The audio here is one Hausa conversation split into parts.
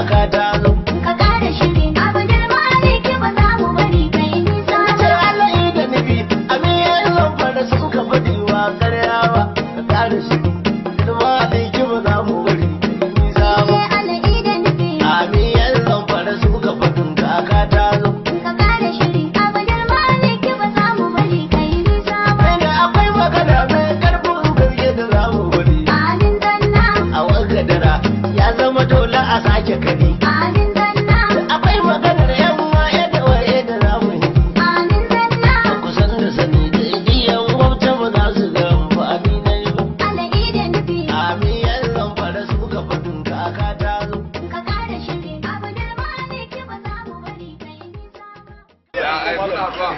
kaka ta zo. Ka kare shiri Abdul Malik ba za mu bari kai nisa Ce Allah da nufi amin ya zan fara sun ka faɗi wa ƙarya ba. Ka kare shiri Abdul Malik ba za mu bari kai nisa ba. sai Allah da nufi Amin ya zan fara sun ka faɗin kaka ta zo. ka kare shiri Abdul Malik ba za mu bari kai nisa ba Sai da akwai magana mai ƙarfin gaske da za mu bari. amin danna A wagadara ya zama dole a sake kari. amin danna Akwai maganar yan waye da waye da za mu yi. amin danna Kusan da sani da igiyan gwamta ba za su ga amfani na yi ba. Allah da nufi Amin yan zan fara su ka faɗin kaka ta zo. ka kare shiri Abdul Malik ba za mu bari kai nisa ba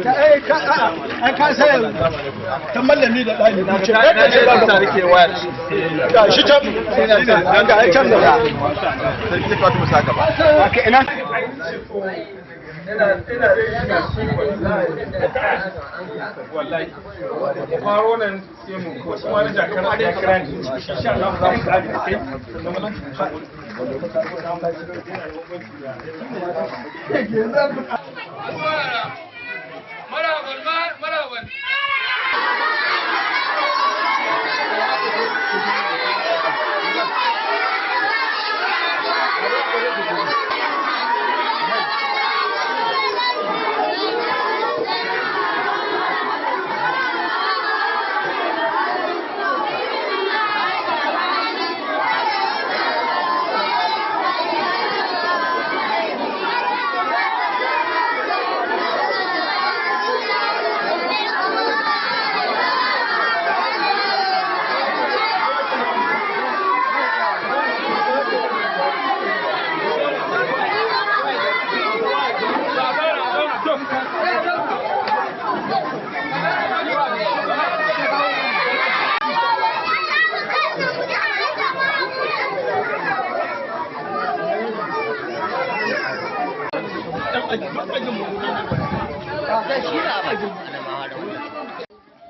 an ka sai ta mallami da ɗani na ce na ce ba ta rike wayar ga shi can dan ga ai can da sarki ka tusa saka ba haka ina faro nan sai mu ko su wani jakar da kiran insha Allah za mu ka kai maraban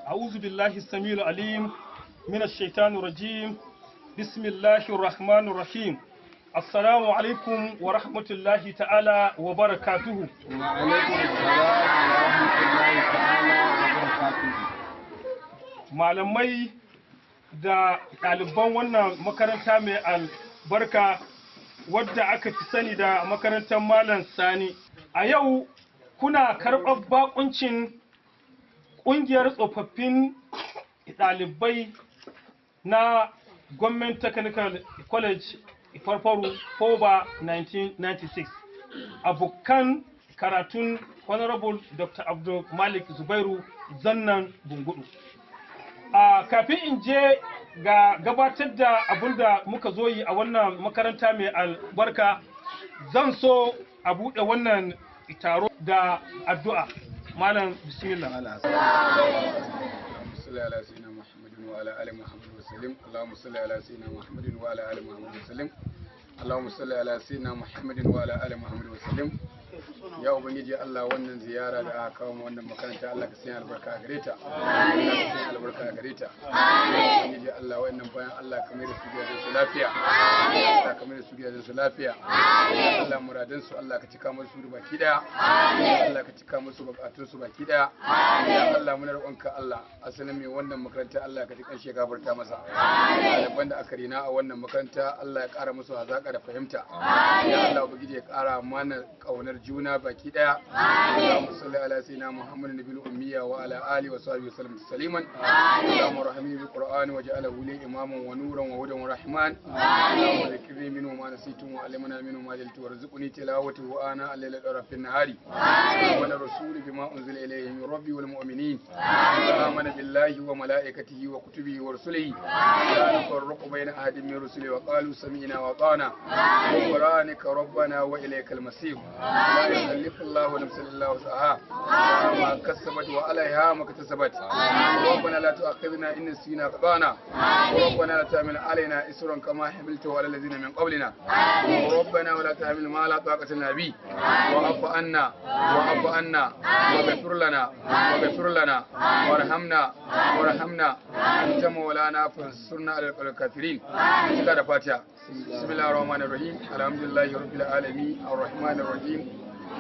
أعوذ بالله السميع العليم من الشيطان الرجيم بسم الله الرحمن الرحيم السلام عليكم ورحمة الله تعالى وبركاته malamai da ɗaliban wannan makaranta mai albarka wadda aka fi sani da makarantar Malam Sani a yau kuna karɓar bakuncin ƙungiyar tsofaffin ɗalibai na Government Technical College Farfaru Foba 1996 abokan karatun Honorable Dr. Abdul Malik Zubairu Zannan Bungudu. Kafin in je ga gabatar da abin da muka zo yi a wannan makaranta mai albarka zan so a buɗe wannan taro da addu'a. Malam bismillah. صل على سيدنا محمد وعلى ال محمد وسلم اللهم صل على سيدنا محمد وعلى ال محمد وسلم اللهم صل على سيدنا محمد وعلى ال محمد وسلم ya ubangiji Allah wannan ziyara da aka kawo mu wannan makaranta Allah ka sanya albarka a gare ta amin ka sanya albarka a gare ta amin ubangiji Allah wannan bayan Allah ka mai da su gidajen su lafiya amin Allah ka mai da su gidajen su lafiya amin Allah muradan su Allah ka cika musu su baki daya amin Allah ka cika musu bukatun su baki daya amin ya Allah muna roƙonka Allah asalin mai wannan makaranta Allah ka tukan shi gafarta masa amin ɗaliban da aka rina a wannan makaranta Allah ya ƙara musu hazaka da fahimta amin ya Allah ubangiji ya ƙara mana kaunar juna baki daya Allahumma salli ala sayyidina Muhammadin nabiyil ummiya wa ala alihi wa sahbihi wa sallam tasliman Allahumma rahmini bil qur'ani waj'alhu li imaman wa nuran wa hudan wa rahman Allahumma zakkirni minhu ma nasitu wa allimna minhu ma jaltu warzuqni tilawatahu ana al-layli wa rafin nahari wa ala rasuli bima unzila ilayhi min rabbi wal mu'minin amana billahi wa malaikatihi wa kutubihi wa rusulihi la nufarriqu bayna ahadin min rusulihi wa qalu sami'na wa ata'na غفرانك ربنا وإليك المصير لا يكلف الله نفسا إلا وسعها ما كسبت وعليها ما اكتسبت ربنا لا تؤاخذنا إن نسينا أخطأنا ربنا لا تحمل علينا إسرا كما حملته على الذين من قبلنا ربنا ولا تحمل ما لا طاقة لنا به واعف عنا واغفر لنا وارحمنا أنت مولانا فانصرنا على القوم الكافرين. كذا فاتحة. بسم الله الرحمن الرحيم الحمد لله رب العالمين الرحمن الرحيم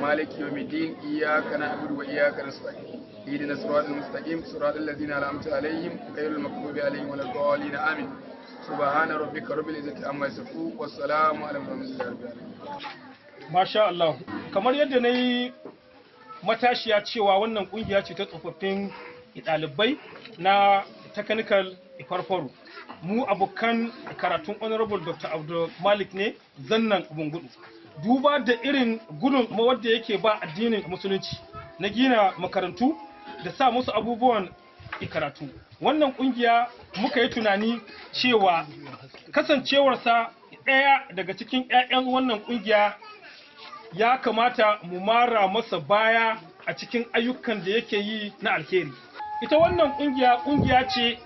مالك يوم الدين إياك نعبد وإياك نستعين اهدنا الصراط المستقيم صراط الذين أنعمت عليهم غير المغضوب عليهم ولا الضالين آمين. سبحان ربك رب العزة عما يصفون والسلام على المرسلين رب العالمين. Masha Allah, kamar yadda na yi matashiya cewa wannan kungiya ce ta tsofaffin ɗalibai na technical farfaru. Mu abokan karatun Honorable Dr. Abdul Malik ne zannan bungudu. Duba da irin gudun wadda yake ba addinin musulunci na gina makarantu da sa musu abubuwan karatu. Wannan kungiya muka yi tunani cewa kasancewarsa ɗaya daga cikin 'ya'yan wannan kungiya ya kamata mu mara masa baya a cikin ayyukan da yake yi na alheri. Ita wannan kungiya ce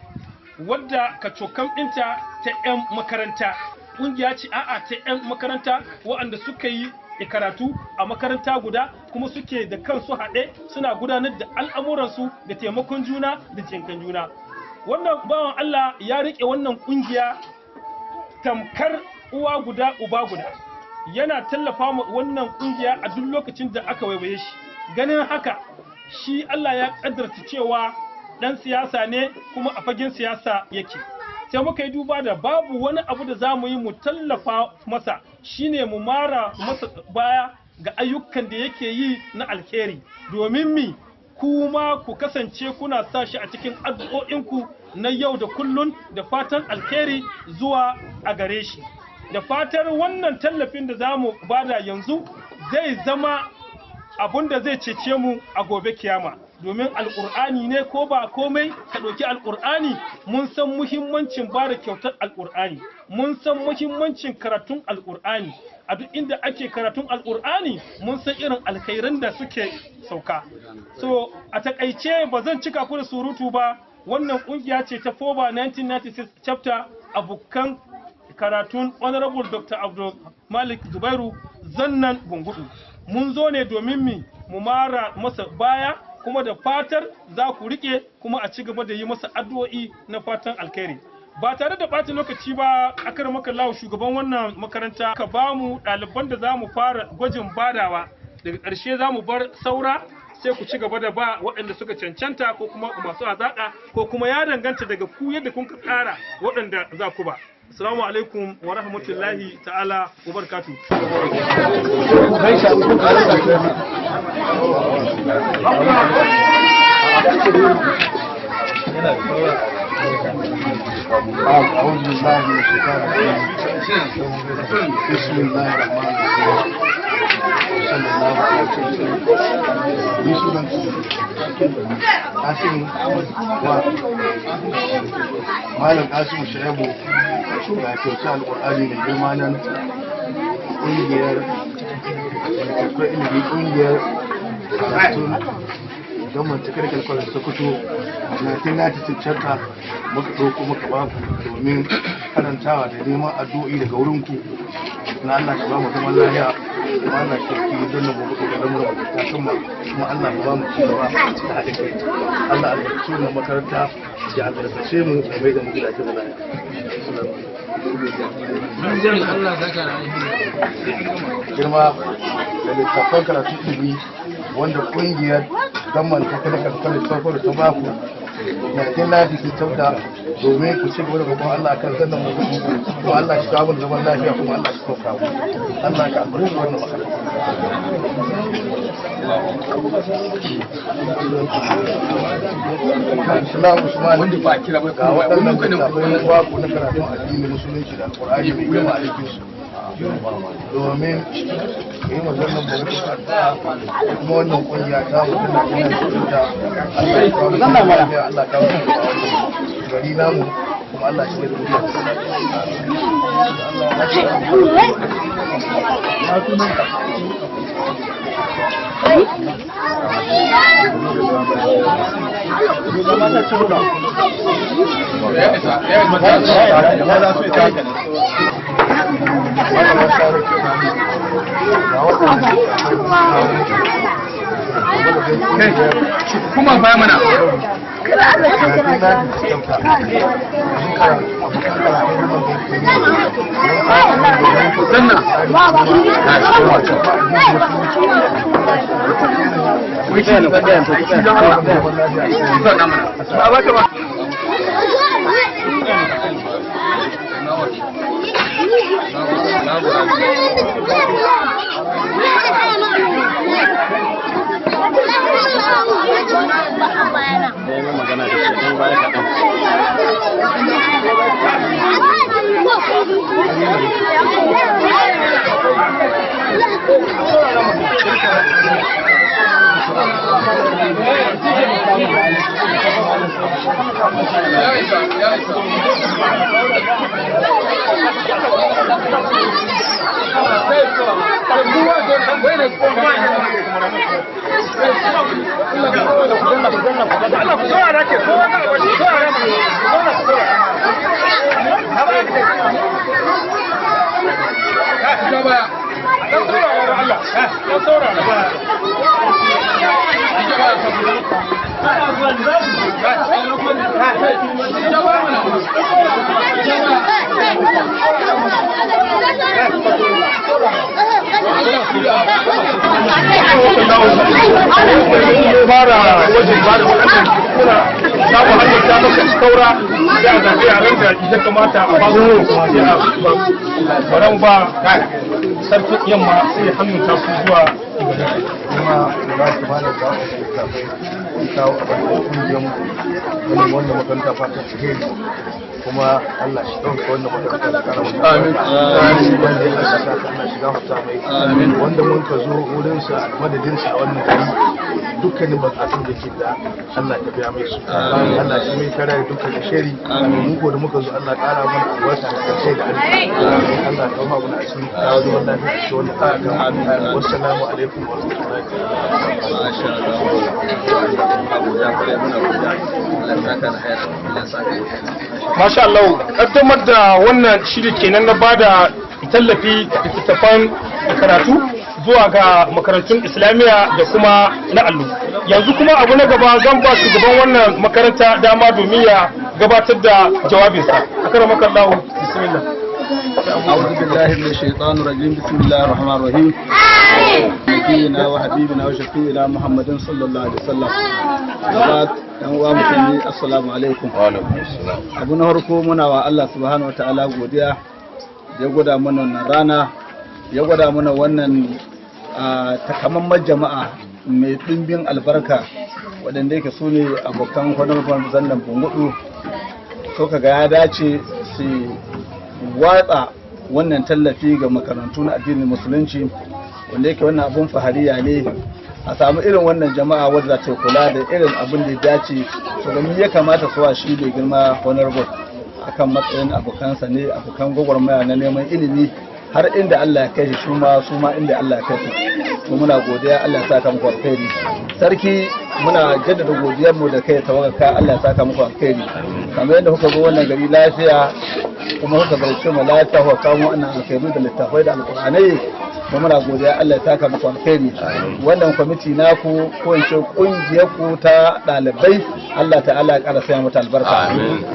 wadda kacokan ɗinta ta 'yan makaranta. Kungiya ce ta 'yan makaranta waɗanda suka yi karatu a makaranta guda kuma suke da kansu haɗe suna gudanar da al'amuransu da taimakon juna da jinkan juna. Wannan bawan Allah ya riƙe wannan kungiya tamkar uwa guda uba guda. Yana tallafa ma wannan kungiya a duk lokacin da aka waiwaye shi. Ganin haka shi Allah ya kaddarta cewa dan siyasa ne kuma a fagen siyasa yake. Sai muka yi duba da babu wani abu da za mu yi mu tallafa masa shine mu mara masa baya ga ayyukan da yake yi na alheri domin mi kuma ku kasance kuna sa shi a cikin addu'o'inku na yau da kullun da fatan alheri zuwa a gare shi. Da fatar wannan tallafin da za mu bada yanzu zai zama abun da zai cece mu a gobe kiyama domin alƙur'ani ne ko ba komai ka ɗauki alƙur'ani mun san muhimmancin bada kyautar alƙur'ani mun san muhimmancin karatun alƙur'ani a duk inda ake karatun alƙur'ani mun san irin alkhairan da suke sauka. So a takaice ba zan cika ku da surutu ba, wannan ƙungiya ce ta FOBA 1996 chapter abokan karatun Honorable Dr. Abdul Malik Zubairu zannan bungudu. Mun zo ne domin mu mara masa baya kuma da fatar za ku rike kuma a ci gaba da yi masa addu'o'i na fatan alkhairi. Ba tare da ɓata lokaci ba, akar makallawa shugaban wannan makaranta ka ba mu ɗaliban da za mu fara gwajin badawa, daga ƙarshe za mu bar saura sai ku ci gaba da ba waɗanda suka cancanta ko kuma masu hazaƙa ko kuma ya danganta daga ku yadda kun ka tsara waɗanda za ku ba. Assalamu alaikum wa rahmatullahi ta'ala wa barakatuh. أعوذ بالله من الشيطان الرجيم. بسم الله الرحمن الرحيم. صلى الله عليه وسلم. بسم Asim wa Malam Asim Shaibu da kyauta alƙur'ani mai girma nan ƙungiyar akwai ilimi ƙungiyar karatun government technical college Sokoto na 1996 chapter muka ɗauko muka ba ku domin karantawa da neman addu'o'i daga wurinku na Allah ka ba mu zaman lafiya kuma Allah ka ki danna mu ku da mu ta kuma Allah ka ba mu ci gaba da haɗin kai Allah albarkace mu makaranta ya albarkace mu da mai da mu gidaje mu lafiya girma da littattafan karatu ilimi wanda ƙungiyar government technical college Sokoto ta ba ku yakin lafi su tauta domin ku ci gaba da babban Allah kan sannan mu kuma Allah shi kawo zaman lafiya kuma Allah shi sauka mu Allah ka albarkaci wannan makaranta Islam Usman wanda ba kira ba ga waɗannan littattafai ba ku na karatun addini musulunci da Alƙur'ani mai girma a cikin su domin yi maganin bauta kuma wannan kungiya ta mutum na kina cikin ta Allah ya kawo da lafiya Allah kawo da gari namu kuma Allah shi da duniya kuma baya mana magana da shi don baya kaɗan. fara wajen ba da waɗannan kuna samu hanyar ta maka kaura da a zaɓe a ran da ya kamata a ba su sai a baran ba sarkin yamma sai hannun ta su zuwa kuma za su ba da kafin kawo a ɓangaren ƙungiyar wanda makaranta fata cikin kuma Allah shi ɗauka wanda makaranta da ƙara mutu amin wanda ya ƙasa ta Allah shiga mutu mai amin wanda mun ka zo wurinsa a madadinsa a wannan gari dukkanin bukatun da ke da Allah ta biya mai su Allah shi mai kara da dukkanin shari mun ko da muka zo Allah ƙara mana albarka da ƙarshe da arziki Allah ta ma mana asiri ta wajen wannan da shi wanda aka wassalamu alaikum wa rahmatullahi Masha Allah, kaddamar da wannan shiri kenan na bada tallafi da littattafan karatu zuwa ga makarantun Islamiyya da kuma na allo. Yanzu kuma abu na gaba zan ba shugaban wannan makaranta dama domin ya gabatar da jawabinsa. Akaramaka Allah, bismillah. أعوذ بالله من الشيطان الرجيم بسم الله الرحمن الرحيم نبينا وحبيبنا وشفينا محمد صلى الله عليه وسلم وبعد yan uwa musulmi assalamu alaikum abu na farko muna wa Allah subhanahu wataala godiya ya gwada mana wannan rana ya gwada mana wannan takamaiman jama'a mai dimbin albarka waɗanda yake su ne abokan kwanarwar zannan bungudu so kaga ya dace su watsa wannan tallafi ga makarantu na addinin musulunci wanda yake wannan abun fahariya ne a samu irin wannan jama'a wadda ta kula da irin abin da ya dace to da ya kamata su wa shi da girma honorable akan matsayin abokansa ne abokan gwagwarmaya na neman ilimi har inda Allah ya kai shi su ma inda Allah ya kai su to muna godiya Allah ya saka muku alkhairi sarki muna jaddada godiyar mu da kai tawakkal Allah ya saka muku alkhairi kamar yadda kuka zo wannan gari lafiya kuma kuka barce mu lafiya kuka kawo wannan alkhairu da littafai da alqur'anai kuma muna godiya Allah ya saka muku alkhairi wannan kwamiti naku ko in ce kungiyar ku ta dalibai Allah ta'ala ya ƙara sanya mata albarka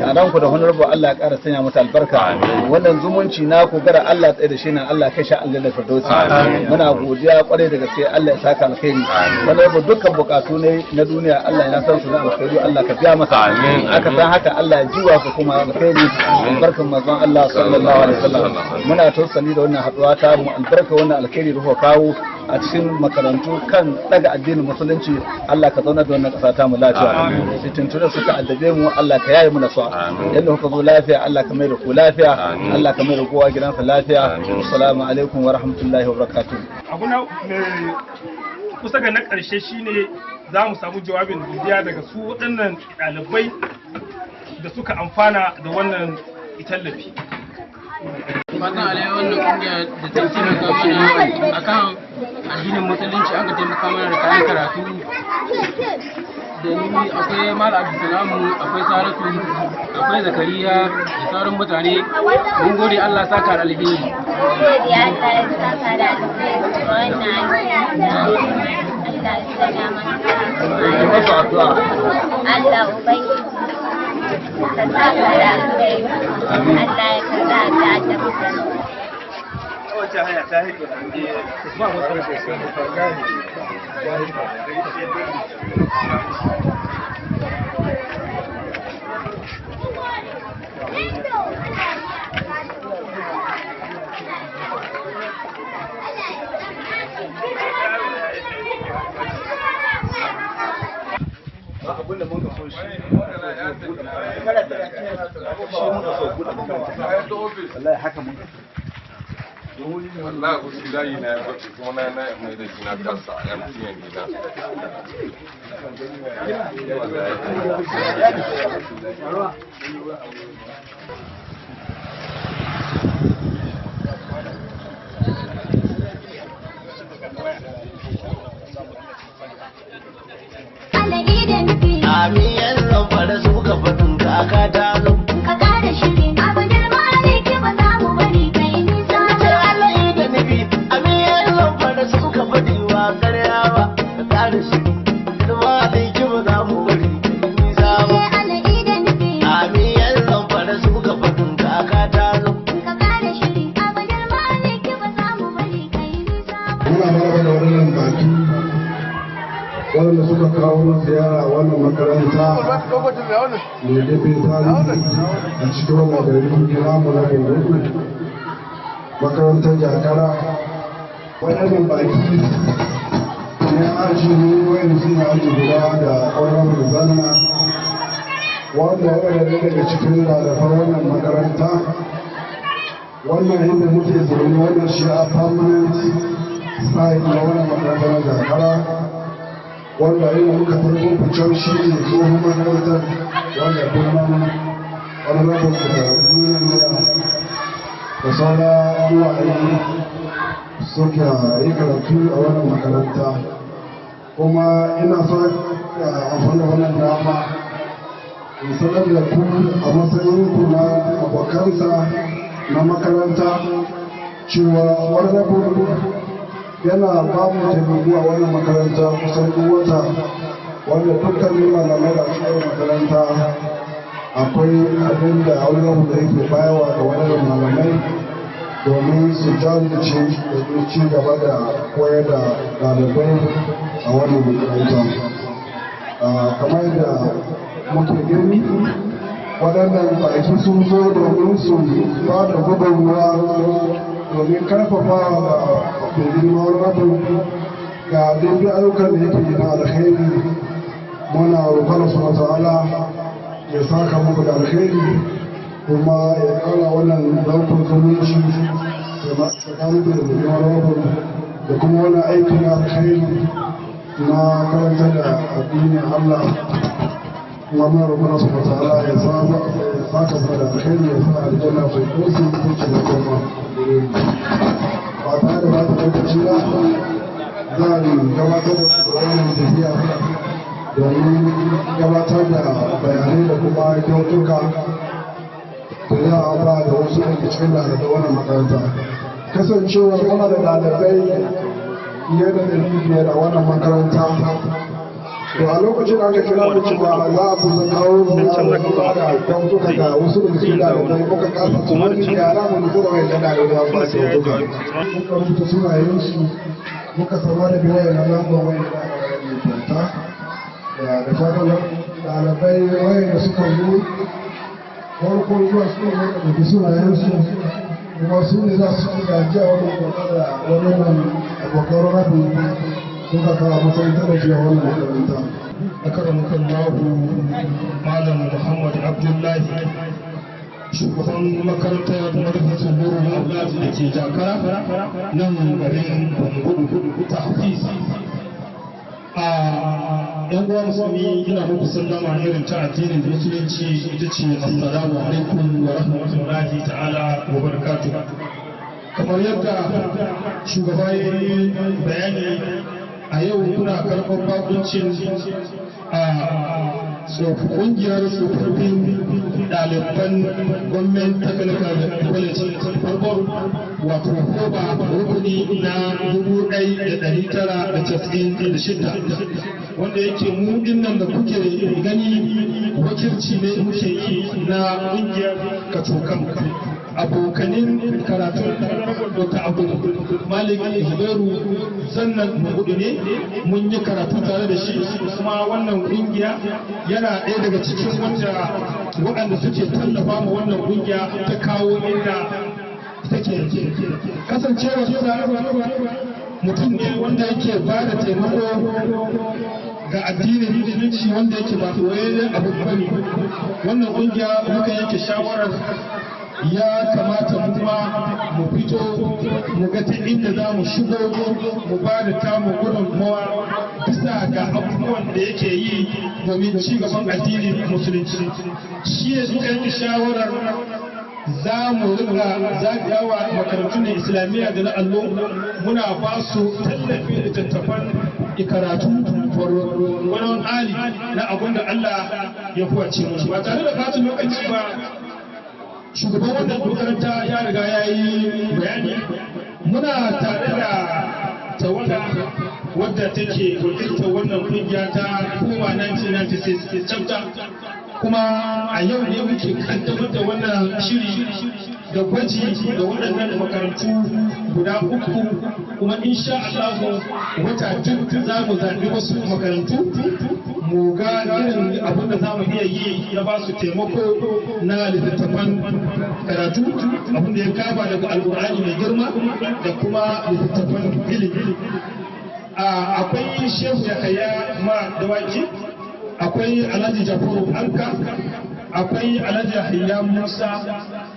yaran ku da honorable Allah ya ƙara sanya mata albarka wannan zumunci naku gara Allah tsaye da shi nan Allah kai shi aljanna firdausi muna godiya kwarai da gaske Allah ya saka alkhairi honorable dukkan bukatu ne na duniya Allah ya san su na alkhairi Allah ka biya masa aka san haka Allah ya jiwa ku kuma alkhairi barkan manzon Allah sallallahu alaihi wasallam muna tausali da wannan haduwa ta mu albarka wannan alkhairi da kuka kawo a cikin makarantu kan daga addinin musulunci Allah ka zauna da wannan kasa ta mu lafiya tuntuna suka addabe mu Allah ka yaye mu na sa yanda kuka zo lafiya Allah ka mai da ku lafiya Allah ka mai da kowa gidansa lafiya assalamu alaikum wa rahmatullahi wa barakatuh Abu na kusa ga na ƙarshe shine za mu samu jawabin godiya daga su waɗannan ɗalibai da suka amfana da wannan tallafi. Fatan alayi wannan kungiya da ta taimaka mana akan addinin musulunci an ka taimaka mana da kayan karatu da ni akwai Malam Abdulsalamu, akwai Saratu, akwai Zakariya da sauran mutane. Mun gode Allah saka da alheri. Gode Allah ya saka da alheri. Wannan Allah ya saka mana. Allah ubangiji ka saka da alheri. Allah ya karɓa da mutane. Wace hanya ta hito da ba matsala sosai ta gane. abinda mun ka so shi muka so buɗe makaranta wallahi haka mun wallahi ku shi layi na ya bace kuma na mai da shi na kasa a yan tiyan gida Amin yanzu fara suka faɗin kaka ta zo. Ka ƙara shiri abu da maliki ba za mu bari kai nisa. Ce Allah da nufi amin yanzu fara suka faɗi wa ƙarya ba. Ka ƙara shiri da maliki ba za mu bari kai nisa ba. Amin yanzu fara suka faɗin kaka ta zo. Ka ƙara shiri abu da maliki ba za mu bari kai nisa. Muna maraba da wannan baki waɗanda suka kawo ziyara wannan makaranta mai dafin tarihi a cikin wannan gari namu na Bengudu, makarantar Jakara. Waɗannan baki ne aji ne wani suna aji guda da ƙwararru zanna wanda ya daga cikin ɗaliban wannan makaranta. Wannan inda muke zaune wannan shi a permanent site na wannan makarantar Jakara. wanda yana muka farko fitar shi ne tsohon makarantar wanda kuma wani rabin da gunan da saura uwaye suka yi karatu a wannan makaranta. Kuma ina so amfani da wannan dama in sanar da ku a matsayin ku na abokansa na makaranta cewa wani rabin yana ba mu taimako a wannan makaranta kusan duk wata wanda dukkanin malamai da cikin makaranta akwai abin da wani rabu da yake bayarwa da wannan malamai domin su jajirce da ci gaba da koyar da ɗalibai a wannan makaranta. Kamar da muke gani waɗannan baki sun zo domin su ba da gudunmuwa domin karfafa da girmar rabin ga daidai ayyukan da yake yi na alkhairi. Muna roƙon su ta'ala ya saka muku da alkhairi kuma ya ƙara wannan daukar zumunci da tsakanin da girmar rabin da kuma wannan aiki na alkhairi na karanta da addinin Allah. Kuma muna roƙon su ta'ala ya saka muku da alkhairi ya sa aljanna bai ƙosi ko ce na koma. Ba tare da bata lokaci ba za a gabatar da wannan tafiya domin gabatar da bayanai da kuma kyautuka da za a ba da wasu daga cikin ɗalibai wannan makaranta. Kasancewar muna da ɗalibai fiye da 500 a wannan makaranta, to a lokacin aka kira mu cewa za a kusa kawo ziyara da kyautuka ga wasu daga cikin ɗalibai muka kasa tunanin yara mu nufi da wayan ɗalibai ba kyautuka. Muka rubuta sunayensu muka sama da biyu na lambar wayan kyauta da fatan ɗalibai wayan da suka zo farko zuwa su ne da ɗauki sunayensu kuma su ne za su ci gajiya wani kyauta da wannan abokan rabin suka kawo matsayin talafi a wannan makaranta. Akaramukan Lahu Malam Muhammad Abdullahi, shugaban makarantar marufin nuru da ke Jakara nan garin Bengudu ta Hafiz. Yan uwa musulmi ina muku sallama irin ta addinin musulunci ita ce assalamu alaikum wa rahmatullahi ta'ala wa barakatuh. kamar yadda shugaba ya yi bayani a yau kuna karɓar bakuncin a ƙungiyar tsofaffin ɗaliban gwamnan technical college farko wato koba rukuni na 1996 wanda yake mu dinnan da kuke gani wakilci ne muke yi na ƙungiyar kacokan abokanin karatun Dr. Abdul Malik Zubairu sannan hudu ne mun yi karatu tare da shi kuma wannan kungiya yana ɗaya daga cikin waɗanda suke tallafa ma wannan kungiya ta kawo inda take kasancewa mutum ne wanda yake ba da taimako ga addinin musulunci wanda yake ba koyayyen abu bane wannan kungiya muka yanke shawarar ya kamata mu ma mu fito mu ga ta inda za mu shigo mu ba da tamu gudunmawa bisa ga abubuwan da yake yi domin ci gaban addinin musulunci shi ne suka yi shawarar za mu rika zagayawa makarantun islamiyya da na allo muna ba su tallafi da tattafan karatu wani ali na abin da Allah ya fuwace mu ba tare da ɓata lokaci ba shugaban wannan makaranta ya riga ya yi bayani muna tare da tawaga wadda take wakiltar wannan kungiya ta kuma 1996 chapter kuma a yau ne muke kaddamar da wannan shiri da gwaji da waɗannan makarantu guda uku kuma insha Allah wata duk za mu zaɓi wasu makarantu mu ga irin abin da za mu iya yi na ba su taimako na littattafan karatu abin da ya kama daga alƙur'ani mai girma da kuma littattafan ilimi akwai shehu Yahaya ma dawaki akwai alhaji Jafaru Anka akwai alhaji Yahaya Musa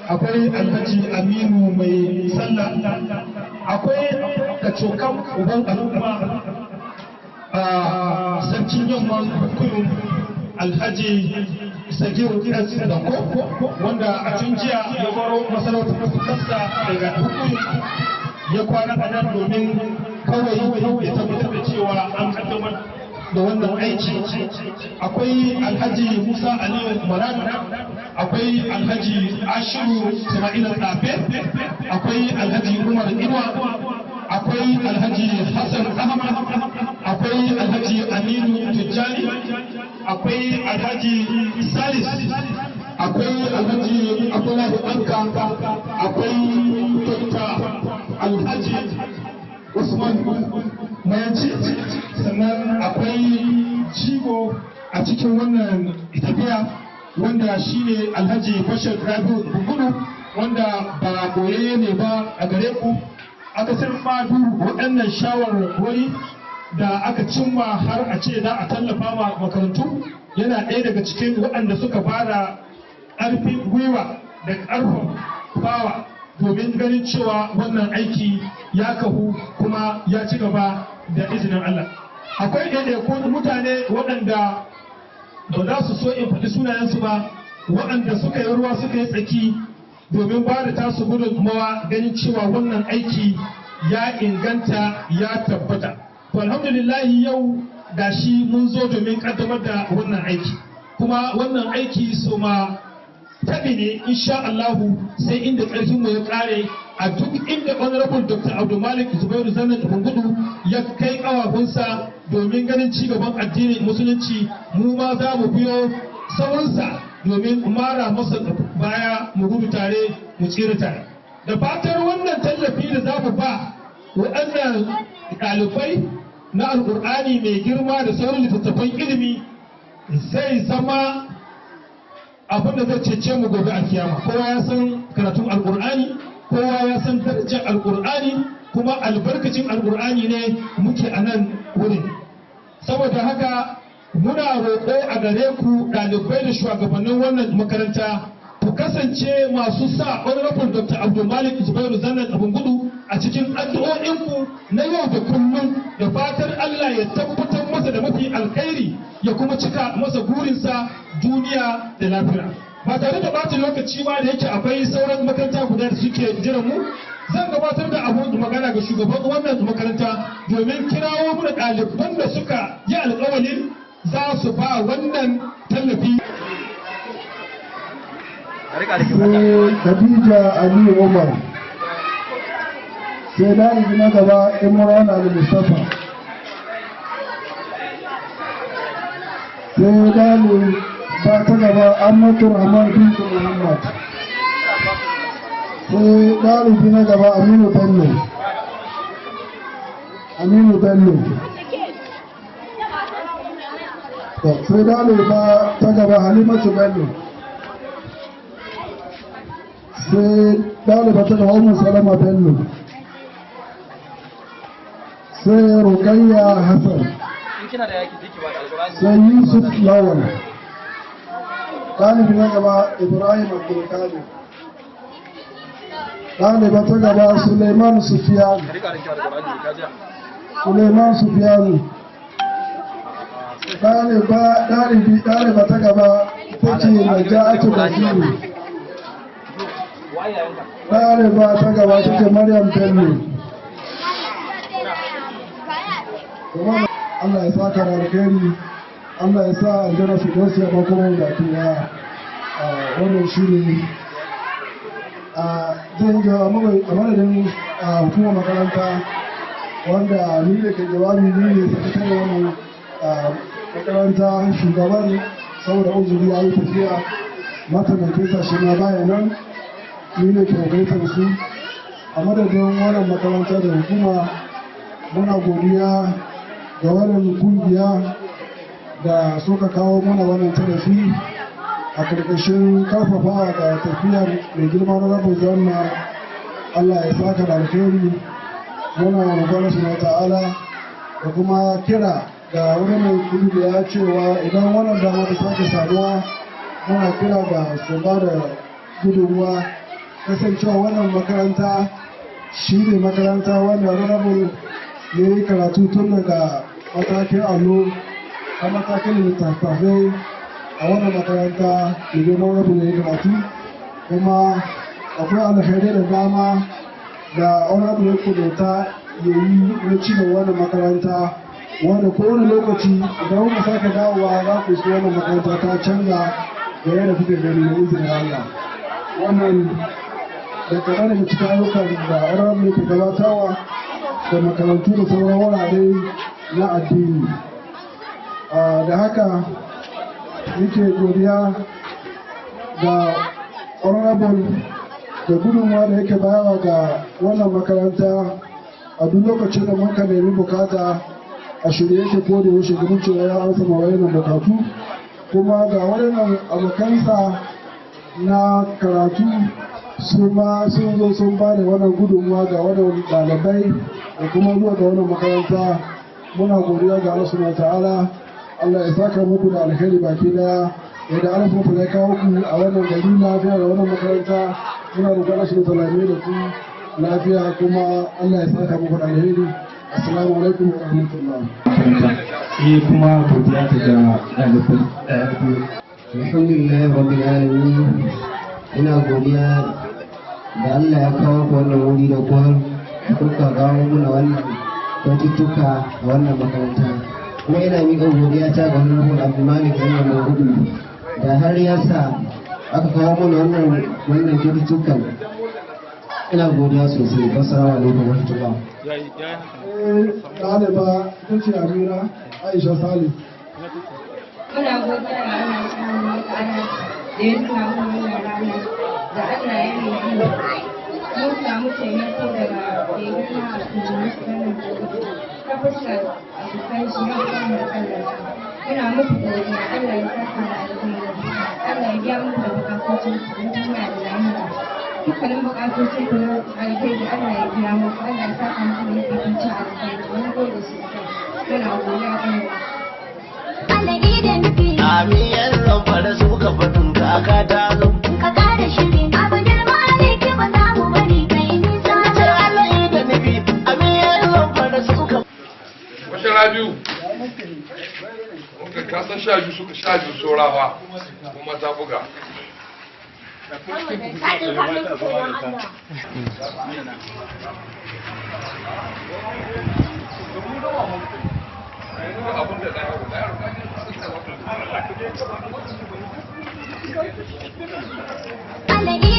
akwai alhaji Aminu mai sallah akwai kacokan uban al'umma sarkin yamman kudu alhaji Sagiru S. Danko wanda a tun jiya ya baro masarautar kasa daga hukumi ya kwana a nan domin kawai ya tabbatar da cewa an kaddamar da wannan aiki akwai alhaji Musa Aliyu Maradu akwai alhaji Ashiru Sama'ila Tsafe akwai alhaji Umar Inuwa akwai alhaji Hassan Ahmad akwai alhaji Aminu Tijjani akwai alhaji Salis akwai alhaji Abdullahi Anka akwai Dr. Alhaji Usman Mayanci sannan akwai jigo a cikin wannan tafiya wanda shine alhaji Bashir Rabiu Bungudu wanda ba boye ne ba a gare ku aka san fadu waɗannan shawarwari da aka cimma har a ce za a tallafa ma makarantu yana ɗaya daga cikin waɗanda suka bada ƙarfin gwiwa da ƙarfin bawa domin ganin cewa wannan aiki ya kahu kuma ya ci gaba da izinin Allah. Akwai ɗaiɗaikun mutane waɗanda ba za su so in faɗi sunayensu ba waɗanda suka yi ruwa suka yi tsaki domin ba da tasu gudunmawa ganin cewa wannan aiki ya inganta ya tabbata. To alhamdulillahi yau gashi mun zo domin ƙaddamar da wannan aiki kuma wannan aiki su ma tabi ne insha Allahu sai inda ƙarfin mu ya ƙare a duk inda honorable Dr. Abdul Malik Zubairu Zannan Bungudu ya kai ƙawafinsa domin ganin ci gaban addinin musulunci mu ma za mu biyo sauransa domin mara masa baya mu gudu tare mu tsira tare da fatar wannan tallafi da za mu ba waɗannan ɗalibai na alƙur'ani mai girma da sauran littattafan ilimi zai zama abin da zai cece mu gobe a kiyama kowa ya san karatun alkur'ani kowa ya san darajar alkur'ani kuma albarkacin alkur'ani ne muke a nan wurin saboda haka muna roƙo a gare ku ɗalibai da shugabannin wannan makaranta ku kasance masu sa honorable Dr. Abdul Malik Zubairu Zannan Bungudu a cikin addu'o'inku na yau da kullum da fatar Allah ya tabbatar masa da mafi alkhairi ya kuma cika masa burinsa duniya da lafiya ba tare da bata lokaci ba da yake akwai sauran makaranta guda da suke jiran mu zan gabatar da abun magana ga shugaban wannan makaranta domin kirawo mu da ɗaliban da suka yi alƙawarin za su ba wannan tallafi. sai Khadija Ali Umar, sai ɗalibi na gaba Imran Ali Mustafa, sai ɗalibi ba ta gaba Amatu Rahman Bintu Muhammad, sai ɗalibi na gaba Aminu Bello, sai ɗaliba ta gaba Halimatu Bello, sai ɗaliba ta gaba Ummu Salama Bello, sai Rukayya Hassan, sai Yusuf Lawal, ɗalibi na gaba Ibrahim Abdulkadir, ɗaliba ta gaba Suleiman Sufiyanu, ɗaliba ta gaba ta ce Naja'atu Basiru, ɗaliba ta gaba ta ce Maryam Bello. Allah ya sa ka da alkhairi, Allah ya sa aljanna su dosi a makonan da ke ya wannan shiri. Zan ga a madadin hukumar makaranta wanda ni da ke jawabi ni ne sakatare wannan makaranta shugaban saboda uzuri ya yi tafiya mataimakin sa shi na baya nan ni ne ke gaitar su a madadin wannan makaranta da hukuma muna godiya ga wannan kungiya da suka kawo mana wannan tallafi a karkashin karfafawa da tafiyar mai girma na rabin zanna. Allah ya saka da alheri, muna roƙon su ta'ala da kuma kira ga wani mai kungiya cewa idan wannan dama ta sake samuwa muna kira da su ba da gudunmuwa, kasancewa wannan makaranta shi ne makaranta wanda rabin ya yi karatu tun daga matakin allo a matakin littattafai a wannan makaranta da girman rabu da ya karatu, kuma akwai alkhairai da dama da wani abu ya kudurta ya yi na cikin wannan makaranta wanda kowane lokaci idan kuka sake dawowa za ku su wannan makaranta ta canza da yadda kuke gani na izinin Allah. Wannan da kaɗan daga cikin ayyukan da wani abu ya ke gabatarwa da makarantu da sauran wurare na addini. Da haka yake godiya ga honorable da gudunmawa da yake bayarwa ga wannan makaranta a duk lokacin da muka nemi bukata a shirye yake ko da yaushe ganin cewa ya amsa ma wayannan bukatu, kuma ga wayannan abokansa na karatu su ma sun zo sun ba da wannan gudunmawa ga wannan ɗalibai da kuma zuwa ga wannan makaranta. Muna godiya ga Allah subhanahu ta'ala, Allah ya saka muku da alheri baki daya yadda Allah subhanahu ya kawo ku a wannan gari lafiya da wannan makaranta. Muna roƙon Allah subhanahu ta'ala da ku lafiya, kuma Allah ya saka muku da alheri. Assalamu alaikum wa rahmatullah. Kuma godiya ta ga ɗalibai. Alhamdulillah rabbil alamin. Ina godiya da Allah ya kawo ku wannan wuri da kuka kawo muna wannan kyaututtuka a wannan makaranta. Kuma ina miƙa godiya ta ga Honorable Abdulmalik wannan maudu'i da har ya sa aka kawo mana wannan kyaututtukan. Ina godiya sosai. Assalamu alaikum wa rahmatullah. Ɗaliba ita ce Amira Aisha Salim. Muna godiya ga Allah subhanahu wa ta'ala da ya nuna mana wannan rana da Allah ya yi mun samu taimako daga girma a cikin ta fuskar abokan shi na wannan Allah. Muna muku godiya, Allah ya saka da alheri, Allah ya biya muku da bukatocin ku na duniya da lahira. Dukkanin bukatocin ku na alheri Allah ya biya muku, Allah ya saka muku da bukatocin alheri. Mun gode sosai. Muna godiya kan Amin yan lamfara suka faɗin kaka ta zo. ka kare shiri abu girma ne ke ba za mu bari kai nisa. Ce Allah da nufi amin yan lamfara suka. Wasu Rabiu, ka san sha biyu suka sha biyu saurawa kuma ta buga.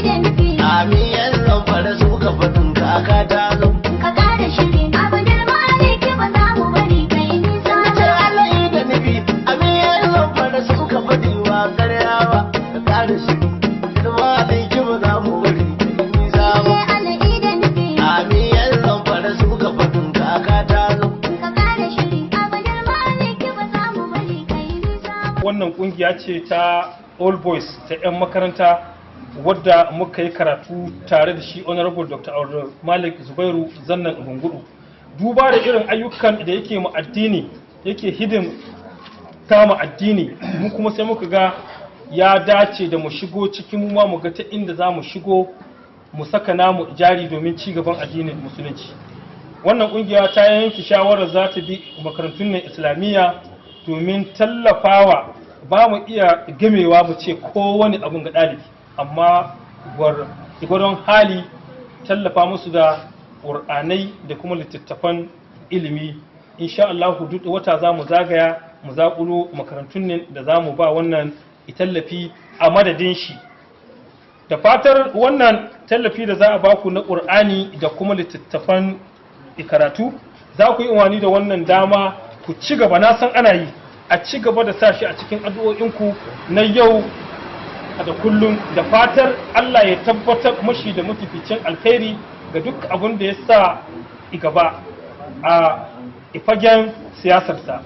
Amiyan zan fara suka faɗin kaka ta zo. Ka ƙara shiri abin girma ne ke ba za mu bari kai nisa. Ce Allah da nufi amiyan zan fara suka faɗi wa karyawa. Ka ƙara shiri girma ne ke ba za mu bari kai nisa ba. Amiyan zan fara suka faɗin kaka ta zo. Ka ƙara shiri abin girma ne ke ba za mu bari kai nisa ba. Wannan kungiya ce ta All Boys ta 'yan makaranta wadda muka yi karatu tare da shi honorable Dr. Abdul Malik Zubairu Zannan Bungudu. Duba da irin ayyukan da yake mu addini, yake hidin kama addini, mu kuma sai muka ga ya dace da mu shigo cikin mu ma mu ga ta inda za mu shigo mu saka namu jari domin ci gaban addinin musulunci. Wannan kungiya ta yanke shawarar za ta bi makarantun nan Islamiyya domin tallafawa, ba mu iya gamewa mu ce kowane abun ga ɗalibi, amma gwaron hali tallafa musu da ƙur'anai da kuma littattafan ilimi. Insha Allah duk wata za mu zagaya mu zaƙulo makarantun ne da za mu ba wannan tallafi a madadin shi, da fatar wannan tallafi da za a baku na ƙur'ani da kuma littattafan karatu za ku yi umarni da wannan dama ku ci gaba, na san ana yi, a ci gaba da sa shi a cikin addu'o'inku na yau da kullum, da fatar Allah ya tabbatar mashi da mafificin alkhairi ga duk abin da ya sa gaba a fagen siyasarsa.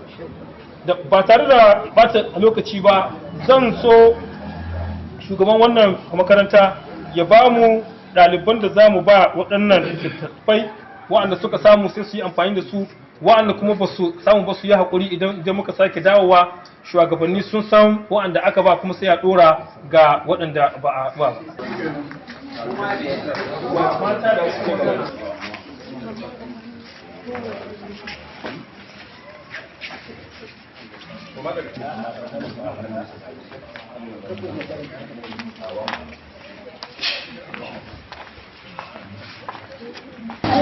Ba tare da bata lokaci ba, zan so shugaban wannan makaranta ya ba mu ɗaliban da za mu ba waɗannan littattafai, waɗanda suka samu sai su yi amfani da su, waɗanda kuma ba su samu ba su yi haƙuri. Idan muka sake dawowa, shugabanni sun san waɗanda aka ba kuma sai a ɗora ga waɗanda ba a ba.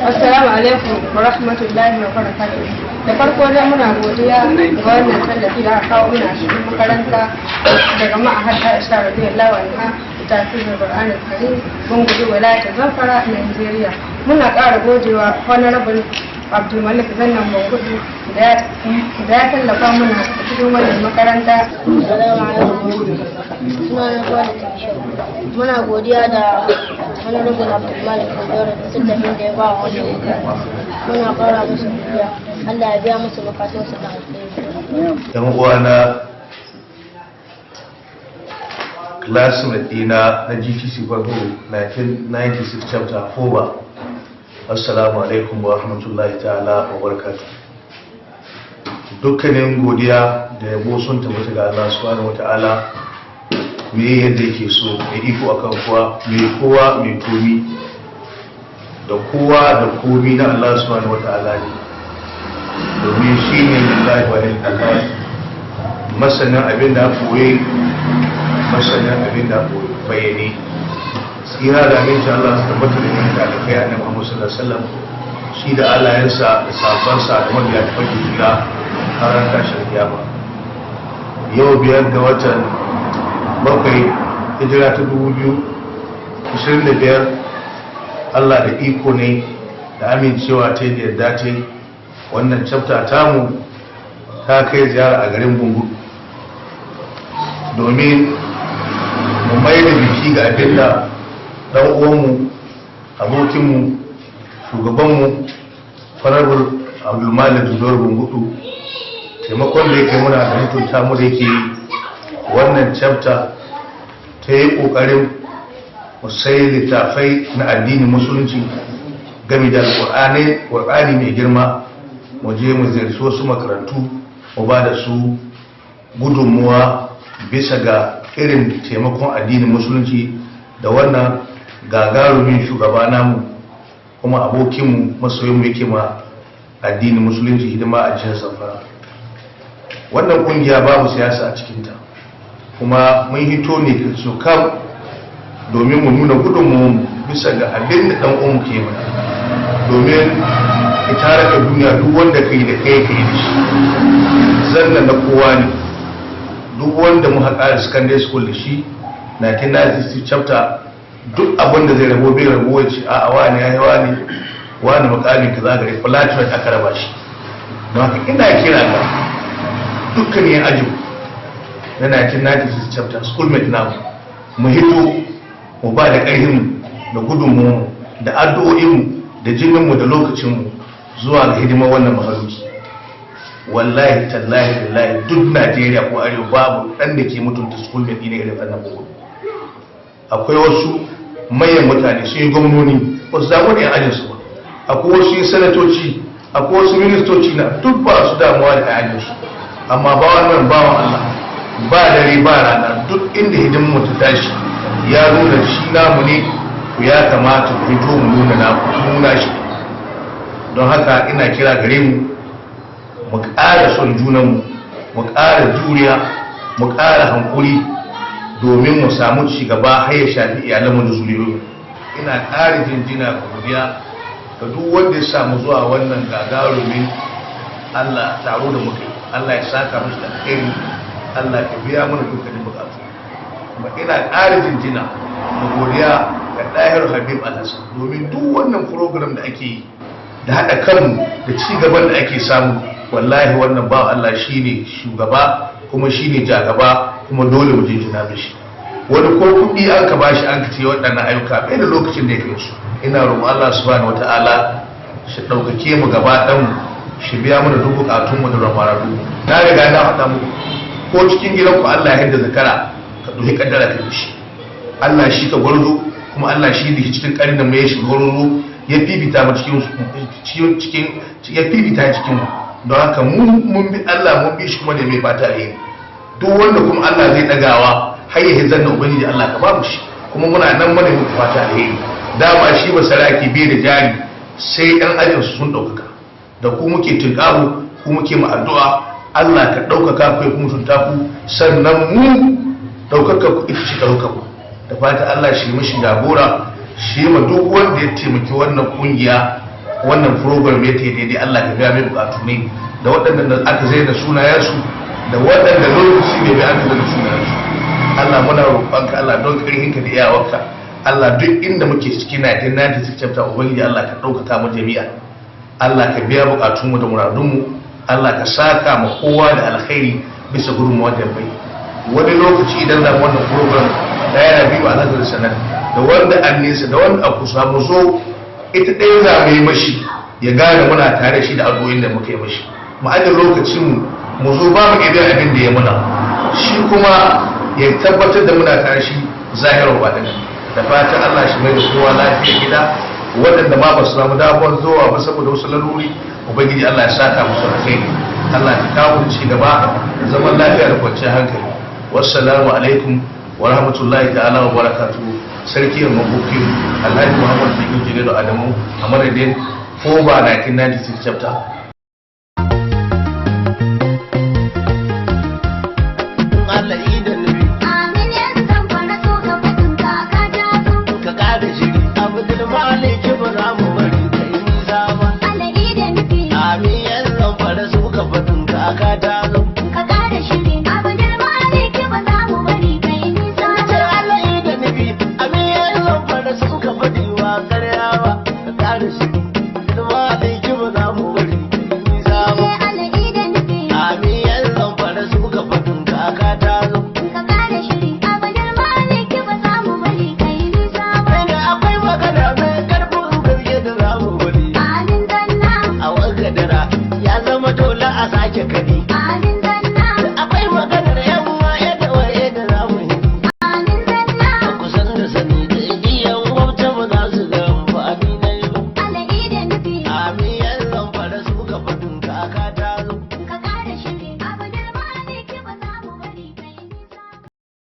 Assalamu alaikum wa rahmatullahi wa barakatuh. Da farko dai muna godiya ga wannan tallafi da aka kawo muna cikin makaranta daga ma'ahad Aisha radiyallahu anha ta tafsirin Qur'an al-Karim Bungudu wilayar Zamfara Nigeria. Muna ƙara godewa Honorable Abdul Malik Zannan Bungudu da ya tallafa muna cikin wannan makaranta. Muna godiya da Honorable Abdul Malik Zannan da tallafin da ya ba wa wannan makaranta. Muna ƙara musu godiya. Allah ya biya musu bukatunsu da alheri. Yan uwana classmate dina na GTC farko 1996 chapter 4 ba. Assalamu alaikum wa rahmatullahi ta'ala wa barakatuh. Dukkanin godiya da yabo sun tabbata ga Allah subhanahu wa ta'ala, me yadda yake so, mai iko akan kowa, mai kowa mai komi, da kowa da komi na Allah subhanahu wa ta'ala ne, domin shi ne lillahi wa lillahi, masanin abin da koyi, masanin abin da bayani. Tsira da aminci Allah su tabbata da yin kai annabi Muhammad sallallahu alaihi wasallam, shi da alayensa da sabansa da wanda ya tafi jira har ran tashin kiyama. Yau 5 ga watan 7 hijira ta 2025, Allah da iko ne da amincewa ta da yarda ta wannan chapter tamu ta kai ziyara a garin Bungudu domin mu mai da biki ga abinda dan uwanmu, abokinmu, shugabanmu Honorable Abdul Malik Zubairu Bungudu, taimakon da yake muna da mutunta mu da yake wannan chapter ta yi kokarin musai littafai na addinin musulunci game da alƙur'ani mai girma, mu je mu ziyarci wasu makarantu mu ba da su gudunmuwa bisa ga irin taimakon addinin musulunci da wannan gagarumin shugaba namu kuma abokinmu masoyinmu yake ma addinin musulunci hidima a jihar Zamfara. Wannan kungiya babu siyasa a cikinta, kuma mun hito ne su kam domin mu nuna gudunmu bisa ga abin da ɗan uwan ke mana, domin ita raka duniya duk wanda kai da kai da shi zanna na kowa ne. Duk wanda mu haƙa secondary school da shi 1996 chapter duk abin da zai rabo bai rabo wace a wani ya yi wani mukamin ka zagare flatulent aka raba shi. don haka ina kira ga dukkan yin ajin na 1996 chapter schoolmate na mu hito mu ba da ƙarfinmu da gudunmu da addu'o'inmu da jininmu da lokacinmu zuwa ga hidimar wannan mahaluki. Wallahi tallahi billahi duk Najeriya ko arewa babu ɗan da ke mutunta schoolmate ne irin wannan bugu. Akwai wasu manyan mutane sun yi gwamnoni wasu zamu da yan ajinsu ba, akwai wasu yin sanatoci, akwai wasu ministoci na duk ba su damuwa da ajinsu, amma ba wannan bawan Allah ba dare ba rana duk inda hidimin mu ta tashi ya nuna shi namu ne, ya kamata ku fito mu nuna shi. Don haka ina kira gare mu mu ƙara son junanmu, mu ƙara juriya, mu ƙara hankuri domin mu samu ci gaba har ya shafi iyalanmu da zuriyoyi. Ina ƙara jinjina ga godiya ga duk wanda ya samu zuwa wannan gagarumin Allah taro da muke. Allah ya saka mishi da alheri, Allah ya biya mana dukkanin bukatu. Kuma ina ƙara jinjina da godiya ga Ɗahir Habib Alhassan domin duk wannan program da ake yi da haɗa kanmu da ci gaban da ake samu, wallahi wannan ba Allah shine shugaba kuma shine jagaba, kuma dole mu jinjina mishi. Wani ko kuɗi an ka bashi an ka ce waɗannan ayyuka bai da lokacin da ya kai su. Ina roƙon Allah subhanahu wataala shi ɗaukake mu gaba ɗan shi biya mana duk bukatun mu da ramaradu. Na riga na faɗa muku ko cikin gidan ku Allah ya hidda zakara ka duhi kaddara ka shi. Allah shi ka gwarzo kuma Allah shi da cikin ƙarin da mu ya shi gwarzo ya fifita mu cikin ya fifita cikin mu. Don haka mun bi Allah mun bi shi kuma da mai fata alheri. Duk wanda kuma Allah zai dagawa har ya hizar da ubangiji Allah ka babu shi, kuma muna nan mana muku fata alheri. Dama shi ba saraki bai da jari sai ɗan ajin su sun ɗaukaka, da ku muke tunƙahu ku muke mu addu'a Allah ka ɗaukaka kai kuma tunta ku, sannan mu ɗaukaka ku ita shi ɗauka ku. Da fata Allah shi mishi jagora, shi ma duk wanda ya taimaki wannan kungiya wannan program ya ta daidai Allah ka biya mai bukatu ne, da waɗannan da aka zai da sunayensu da waɗanda lokaci ne bai aka zai da sunayensu. Allah muna roƙonka Allah don ƙarfinka da iyawarka Allah duk inda muke cikin 1996 chapter ubangiji Allah ka ɗaukaka mu jami'a, Allah ka biya bukatunmu da muradunmu, Allah ka saka mu kowa da alkhairi bisa gudunmuwar da bai. Wani lokaci idan da wannan program da yana biyu a nazarin sanar da wanda an nesa da wanda a kusa mu zo ita ɗaya za mu yi mashi ya gane muna tare shi da addu'o'in da muka yi mashi. Mu aje lokacin mu zo ba mu idan abin da ya muna, shi kuma ya tabbatar da muna tare shi zahirar baɗin. Da fatan Allah shi mai da kowa lafiya gida, waɗanda ma ba su samu damar zuwa ba saboda wasu laluri ubangiji Allah ya saka musu alkhairi. Allah ya kawo ci gaba da zaman lafiya da kwanciyar hankali. Wassalamu alaikum wa rahmatullahi ta'ala wa barakatuhu. Sarki ya mabukin Alhaji Muhammad Bikin Jigiru Adamu a madadin FOBA 1996 chapter. Allah idan nabi amin ya san fara so ka fadin ka ja ka kada shiri abdul malik ba za mu bari kai nisa ba. Allah idan nabi amin ya san fara so ka fadin ka ja ka kada shiri abdul malik ba za mu bari kai nisa ba. Allah idan nabi amin ya san fara so ka fadin wa karyawa ka kada shiri abdul malik ba za mu bari kai nisa ba. Allah idan nabi amin ya san fara so ka fadin ka